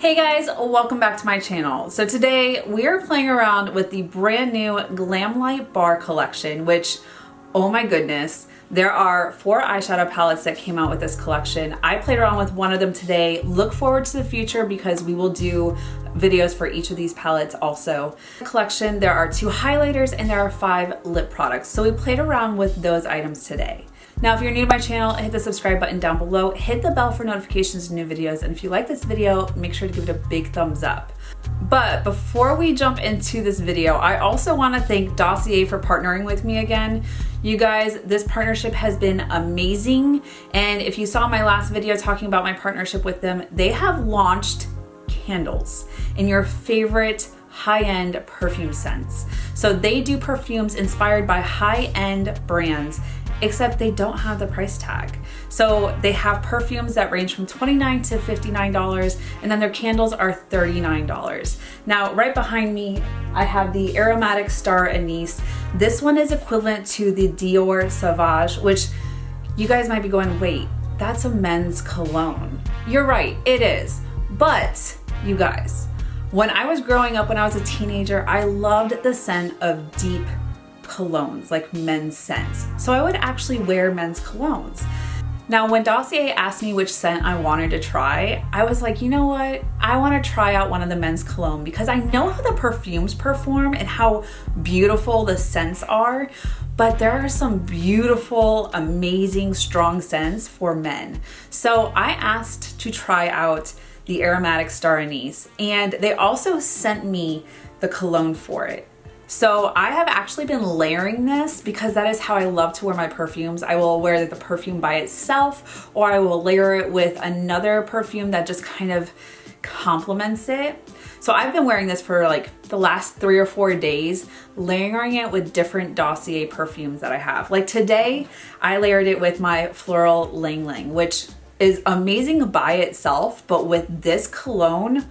Hey guys, welcome back to my channel. So today we are playing around with the brand new Glamlite Bar Collection, which, oh my goodness, there are 4 eyeshadow palettes that came out with this collection. I played around with one of them today. Look forward to the future because we will do videos for each of these palettes also. In the collection, there are 2 highlighters and there are 5 lip products. So we played around with those items today. Now, if you're new to my channel, hit the subscribe button down below, hit the bell for notifications of new videos, and if you like this video, make sure to give it a big thumbs up. But before we jump into this video, I also want to thank Dossier for partnering with me again. You guys, this partnership has been amazing, and if you saw my last video talking about my partnership with them, they have launched candles in your favorite high-end perfume scents. So they do perfumes inspired by high-end brands, except they don't have the price tag. So they have perfumes that range from $29 to $59, and then their candles are $39. Now, right behind me, I have the Aromatic Star Anise. This one is equivalent to the Dior Sauvage, which you guys might be going, wait, that's a men's cologne. You're right, it is. But you guys, when I was growing up, when I was a teenager, I loved the scent of deep colognes, like men's scents. So I would actually wear men's colognes. Now, when Dossier asked me which scent I wanted to try, I was like, you know what? I want to try out one of the men's cologne because I know how the perfumes perform and how beautiful the scents are, but there are some beautiful, amazing, strong scents for men. So I asked to try out the Aromatic Star Anise, and they also sent me the cologne for it. So I have actually been layering this because that is how I love to wear my perfumes. I will wear the perfume by itself, or I will layer it with another perfume that just kind of complements it. So I've been wearing this for like the last 3 or 4 days, layering it with different Dossier perfumes that I have. Like today, I layered it with my Floral Lang Lang, which is amazing by itself, but with this cologne,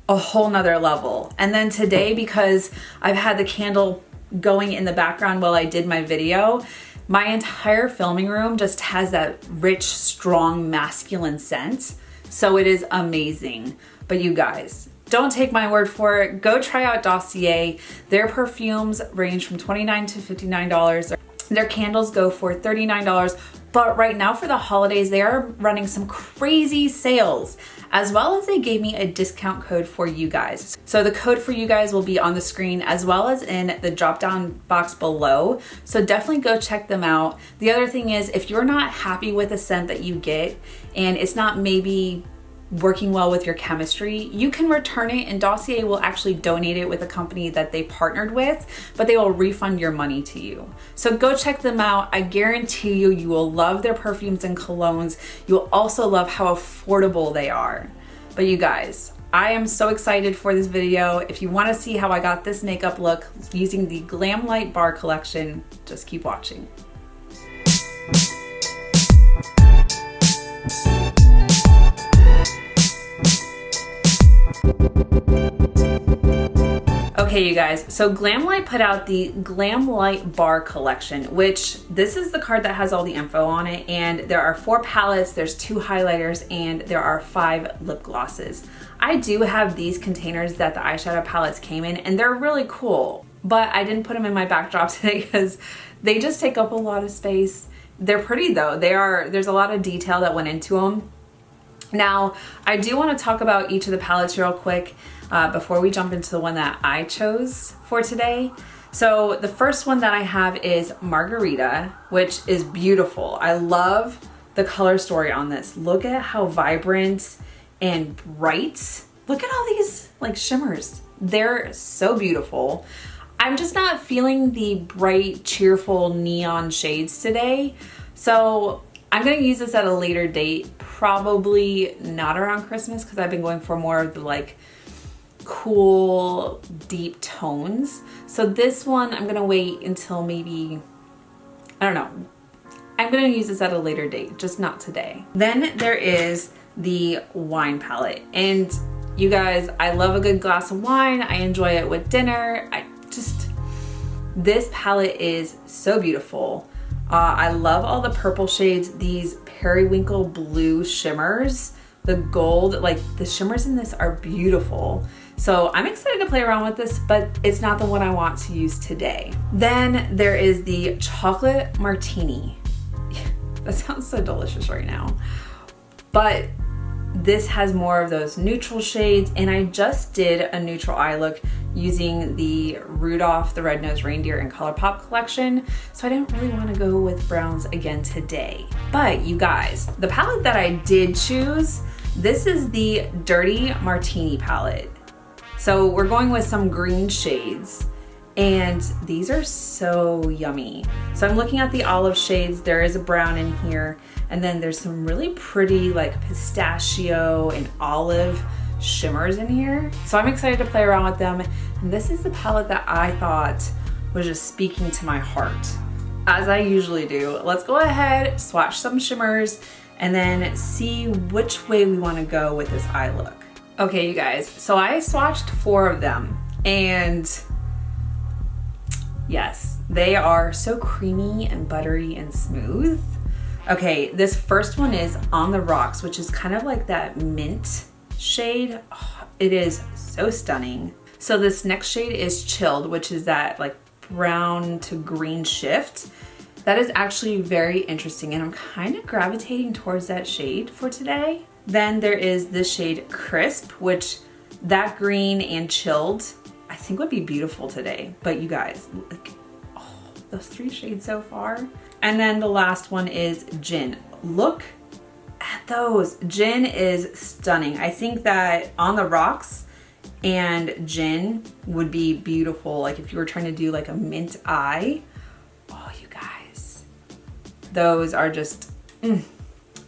a whole nother level. And then today, because I've had the candle going in the background while I did my video, my entire filming room just has that rich, strong, masculine scent. So it is amazing. But you guys, don't take my word for it. Go try out Dossier. Their perfumes range from $29 to $59. Their candles go for $39. But right now for the holidays, they are running some crazy sales, as well as they gave me a discount code for you guys. So the code for you guys will be on the screen as well as in the drop down box below. So definitely go check them out. The other thing is, if you're not happy with the scent that you get and it's not maybe working well with your chemistry, you can return it and Dossier will actually donate it with a company that they partnered with, but they will refund your money to you. So go check them out. I guarantee you, you will love their perfumes and colognes. You'll also love how affordable they are. But you guys, I am so excited for this video. If you want to see how I got this makeup look using the Glamlite Bar Collection, just keep watching. Okay, you guys, so Glamlite put out the Glamlite Bar Collection, which this is the card that has all the info on it, and there are 4 palettes, there's 2 highlighters, and there are 5 lip glosses. I do have these containers that the eyeshadow palettes came in, and they're really cool, but I didn't put them in my backdrop today because they just take up a lot of space. They're pretty though. There's a lot of detail that went into them. Now, I do want to talk about each of the palettes real quick before we jump into the one that I chose for today. So the first one that I have is Margarita, which is beautiful. I love the color story on this. Look at how vibrant and bright. Look at all these like shimmers. They're so beautiful. I'm just not feeling the bright, cheerful neon shades today. So I'm gonna use this at a later date, probably not around Christmas because I've been going for more of the like cool, deep tones. So this one, I'm gonna wait until maybe, I don't know. I'm gonna use this at a later date, just not today. Then there is the wine palette. And you guys, I love a good glass of wine. I enjoy it with dinner. This palette is so beautiful. I love all the purple shades. These periwinkle blue shimmers The gold, like the shimmers in this are beautiful. So I'm excited to play around with this, but it's not the one I want to use today. Then there is the chocolate martini. That sounds so delicious right now. But this has more of those neutral shades, and I just did a neutral eye look using the Rudolph the Red-Nosed Reindeer and ColourPop collection, so I didn't really want to go with browns again today. But you guys, the palette that I did choose, this is the Dirty Martini palette. So we're going with some green shades, and these are so yummy. So I'm looking at the olive shades. There is a brown in here, and then there's some really pretty like pistachio and olive shimmers in here. So I'm excited to play around with them. And this is the palette that I thought was just speaking to my heart, as I usually do. Let's go ahead, swatch some shimmers, and then see which way we want to go with this eye look. Okay, you guys, so I swatched 4 of them, and yes, they are so creamy and buttery and smooth. Okay, this first one is On the Rocks, which is kind of like that mint shade. Oh, it is so stunning. So this next shade is Chilled, which is that like brown to green shift. That is actually very interesting, and I'm kind of gravitating towards that shade for today. Then there is this shade Crisp, which that green and Chilled I think would be beautiful today. But you guys, like, oh, those 3 shades so far. And then the last one is Gin. Look at those. Gin is stunning. I think that On the Rocks and Gin would be beautiful, like if you were trying to do like a mint eye. Oh, you guys, those are just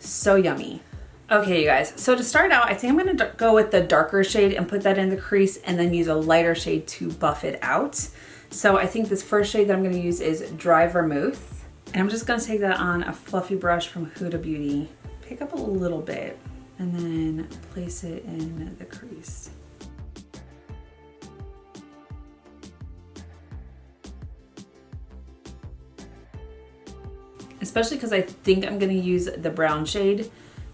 so yummy. Okay, you guys, so to start out, I think I'm gonna go with the darker shade and put that in the crease, and then use a lighter shade to buff it out. So I think this first shade that I'm gonna use is Dry Vermouth, and I'm just gonna take that on a fluffy brush from Huda Beauty, pick up a little bit, and then place it in the crease. Especially because I think I'm gonna use the brown shade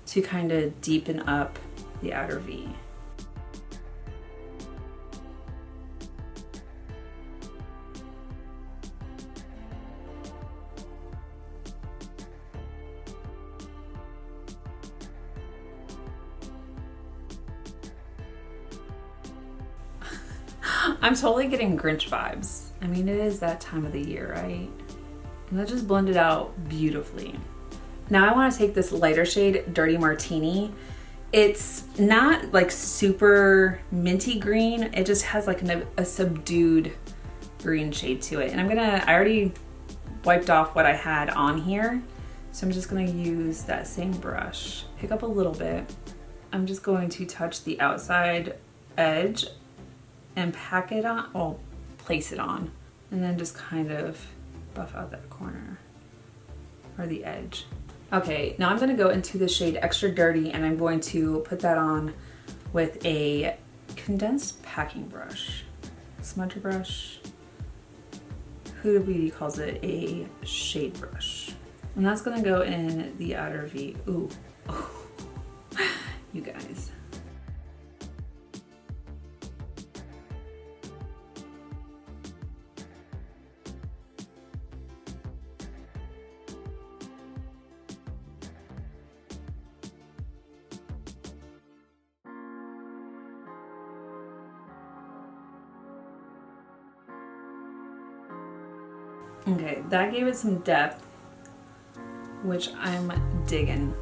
to kind of deepen up the outer V. I'm totally getting Grinch vibes. I mean, it is that time of the year, right? And that just blended out beautifully. Now I want to take this lighter shade, Dirty Martini. It's not like super minty green. It just has like a subdued green shade to it. And I already wiped off what I had on here. So I'm just gonna use that same brush, pick up a little bit. I'm just going to touch the outside edge and pack it on, well, place it on. And then just kind of buff out that corner or the edge. Okay, now I'm gonna go into the shade Extra Dirty, and I'm going to put that on with a condensed packing brush, smudger brush. Huda Beauty calls it a shade brush. And that's gonna go in the outer V. Ooh, you guys. Okay, that gave it some depth, which I'm digging.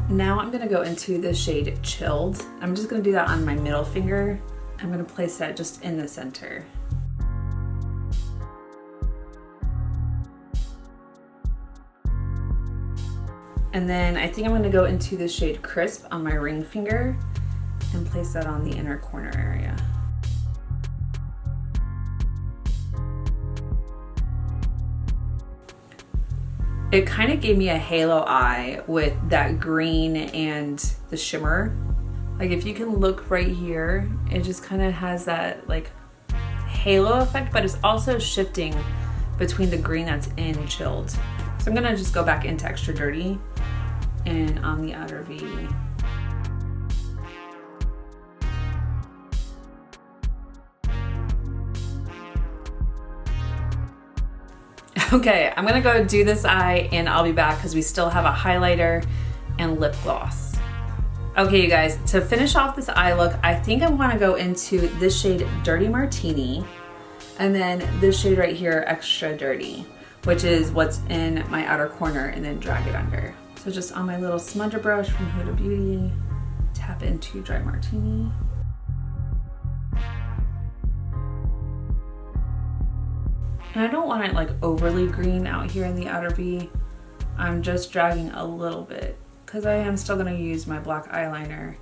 Now I'm gonna go into the shade Chilled. I'm just gonna do that on my middle finger. I'm gonna place that just in the center. And then I think I'm gonna go into the shade Crisp on my ring finger and place that on the inner corner area. It kind of gave me a halo eye with that green and the shimmer. Like if you can look right here, it just kind of has that like halo effect, but it's also shifting between the green that's in Chilled. So I'm gonna just go back into Extra Dirty and on the outer V. Okay, I'm gonna go do this eye and I'll be back because we still have a highlighter and lip gloss. Okay, you guys, to finish off this eye look, I think I wanna go into this shade Dirty Martini and then this shade right here, Extra Dirty, which is what's in my outer corner, and then drag it under. So just on my little smudger brush from Huda Beauty, tap into Dry Martini. And I don't want it like overly green out here in the outer V. I'm just dragging a little bit because I am still gonna use my black eyeliner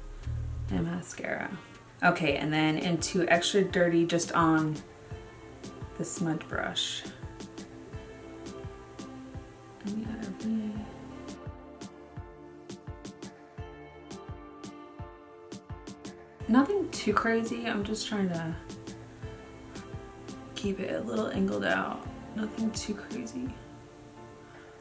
and mascara. Okay, and then into Extra Dirty just on the smudge brush. And the outer V. Nothing too crazy, I'm just trying to keep it a little angled out. Nothing too crazy.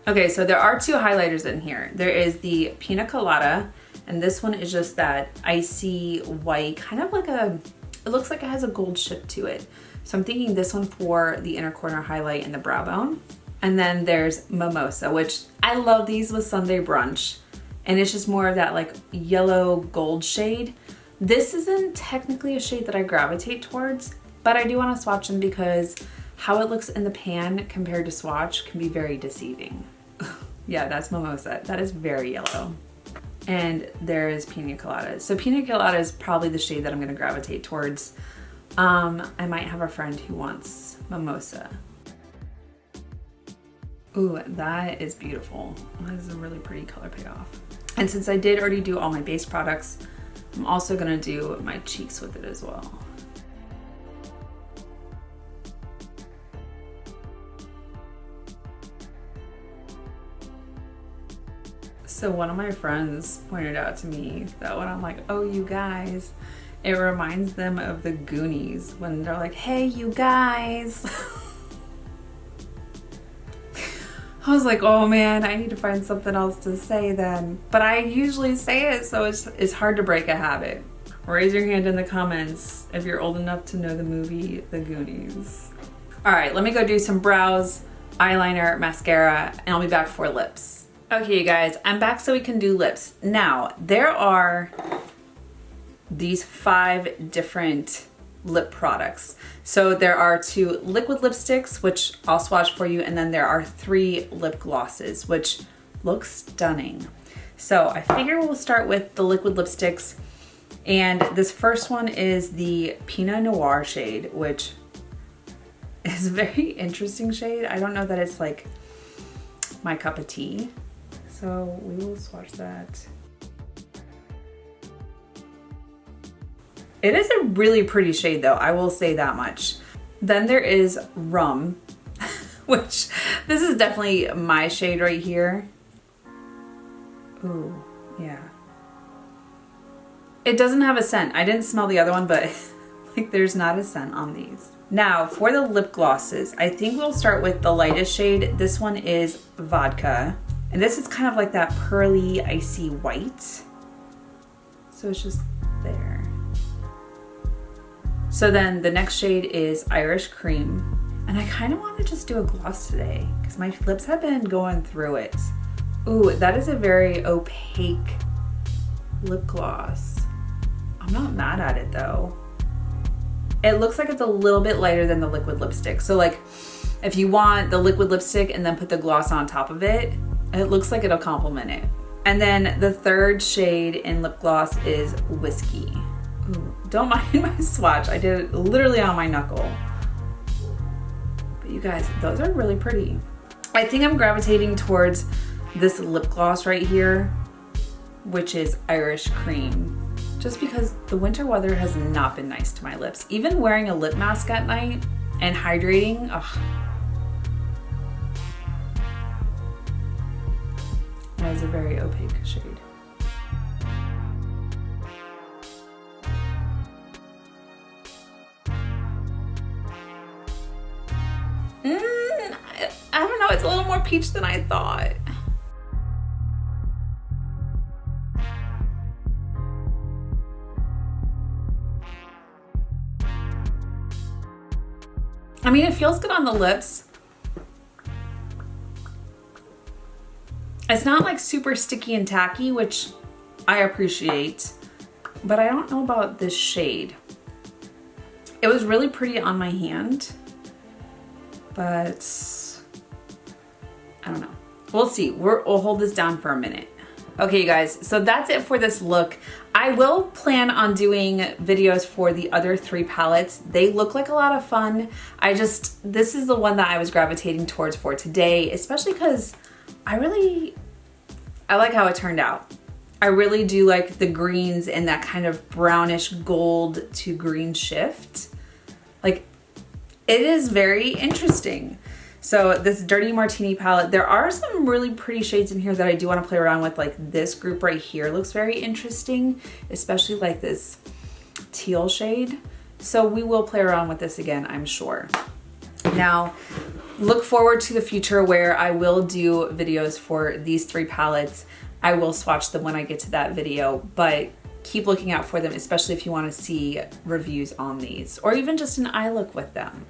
Okay, so there are two highlighters in here. There is the Pina Colada, and this one is just that icy white, kind of like a, it looks like it has a gold ship to it. So I'm thinking this one for the inner corner highlight and the brow bone. And then there's Mimosa, which I love these with Sunday brunch. And it's just more of that like yellow gold shade. This isn't technically a shade that I gravitate towards, but I do want to swatch them because how it looks in the pan compared to swatch can be very deceiving. Yeah, that's Mimosa. That is very yellow. And there is Pina Colada. So Pina Colada is probably the shade that I'm going to gravitate towards. I might have a friend who wants Mimosa. Ooh, that is beautiful. That is a really pretty color payoff. And since I did already do all my base products, I'm also going to do my cheeks with it as well. So one of my friends pointed out to me that when I'm like, oh, you guys, it reminds them of the Goonies when they're like, hey, you guys. I was like, oh man, I need to find something else to say then. But I usually say it, so it's hard to break a habit. Raise your hand in the comments if you're old enough to know the movie The Goonies. All right, let me go do some brows, eyeliner, mascara, and I'll be back for lips. Okay, you guys, I'm back so we can do lips. Now, there are these 5 different lip products. So there are 2 liquid lipsticks, which I'll swatch for you, and then there are 3 lip glosses, which look stunning. So I figure we'll start with the liquid lipsticks, and this first one is the Pinot Noir shade, which is a very interesting shade. I don't know that it's like my cup of tea. So we will swatch that. It is a really pretty shade though, I will say that much. Then there is Rum, which this is definitely my shade right here. Ooh, yeah. It doesn't have a scent. I didn't smell the other one, but like there's not a scent on these. Now for the lip glosses, I think we'll start with the lightest shade. This one is Vodka. And this is kind of like that pearly, icy white. So it's just there. So then the next shade is Irish Cream. And I kind of want to just do a gloss today because my lips have been going through it. Ooh, that is a very opaque lip gloss. I'm not mad at it though. It looks like it's a little bit lighter than the liquid lipstick. So like if you want the liquid lipstick and then put the gloss on top of it, it looks like it'll complement it. And then the third shade in lip gloss is Whiskey. Ooh, don't mind my swatch. I did it literally on my knuckle. But you guys, those are really pretty. I think I'm gravitating towards this lip gloss right here, which is Irish Cream. Just because the winter weather has not been nice to my lips. Even wearing a lip mask at night and hydrating, ugh. That is a very opaque shade. I don't know, it's a little more peach than I thought. I mean, it feels good on the lips. It's not like super sticky and tacky, which I appreciate, but I don't know about this shade. It was really pretty on my hand, but I don't know. We'll see. We'll hold this down for a minute. Okay, you guys, so that's it for this look. I will plan on doing videos for the other 3 palettes. They look like a lot of fun. This is the one that I was gravitating towards for today, especially because I like how it turned out. I really do like the greens and that kind of brownish gold to green shift. Like, it is very interesting. So this Dirty Martini palette, there are some really pretty shades in here that I do want to play around with. Like this group right here looks very interesting, especially like this teal shade. So we will play around with this again, I'm sure. Now, look forward to the future where I will do videos for these 3 palettes. I will swatch them when I get to that video, but keep looking out for them, especially if you want to see reviews on these or even just an eye look with them.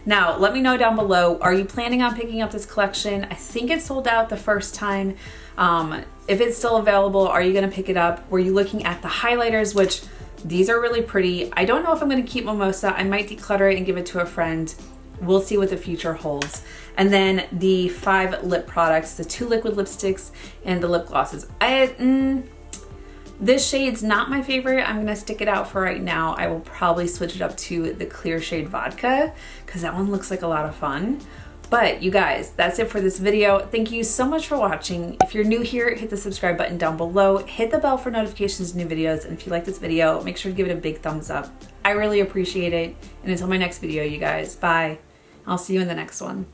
Now, let me know down below, are you planning on picking up this collection? I think it sold out the first time. If it's still available, are you gonna pick it up? Were you looking at the highlighters, which these are really pretty. I don't know if I'm gonna keep Mimosa. I might declutter it and give it to a friend. We'll see what the future holds. And then the 5 lip products, the 2 liquid lipsticks and the lip glosses. This shade's not my favorite. I'm gonna stick it out for right now. I will probably switch it up to the clear shade Vodka because that one looks like a lot of fun. But you guys, that's it for this video. Thank you so much for watching. If you're new here, hit the subscribe button down below. Hit the bell for notifications of new videos. And if you like this video, make sure to give it a big thumbs up. I really appreciate it. And until my next video, you guys, bye. I'll see you in the next one.